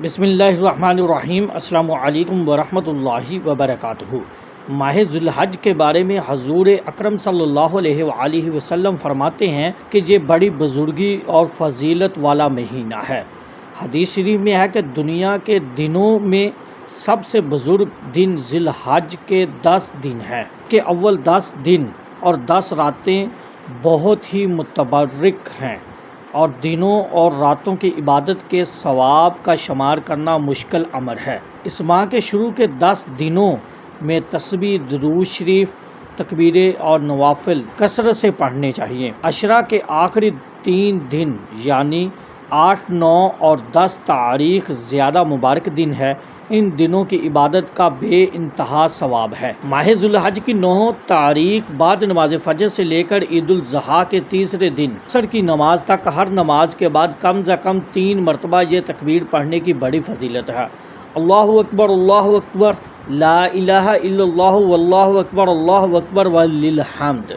بسم اللہ الرحمن الرحیم۔ السلام علیکم ورحمۃ اللہ وبرکاتہ۔ ماہ ذی الحج کے بارے میں حضور اکرم صلی اللہ علیہ وآلہ وسلم فرماتے ہیں کہ یہ بڑی بزرگی اور فضیلت والا مہینہ ہے۔ حدیث شریف میں ہے کہ دنیا کے دنوں میں سب سے بزرگ دن ذی الحج کے 10 دن ہیں کہ اول 10 دن اور 10 راتیں بہت ہی متبرک ہیں، اور دنوں اور راتوں کی عبادت کے ثواب کا شمار کرنا مشکل امر ہے۔ اس ماہ کے شروع کے 10 دنوں میں تسبیح، درود شریف، تکبیریں اور نوافل کثرت سے پڑھنے چاہیے۔ عشرہ کے آخری 3 دن یعنی 8، 9 اور 10 تاریخ زیادہ مبارک دن ہے۔ ان دنوں کی عبادت کا بے انتہا ثواب ہے۔ ماہ ذی الحج کی 9 تاریخ بعد نماز فجر سے لے کر عید الاضحیٰ کے تیسرے دن عصر کی نماز تک ہر نماز کے بعد کم از کم 3 مرتبہ یہ تکبیر پڑھنے کی بڑی فضیلت ہے۔ اللہ اکبر، لا الہ الا اللہ، واللہ اکبر، اللہ اکبر وللحمد۔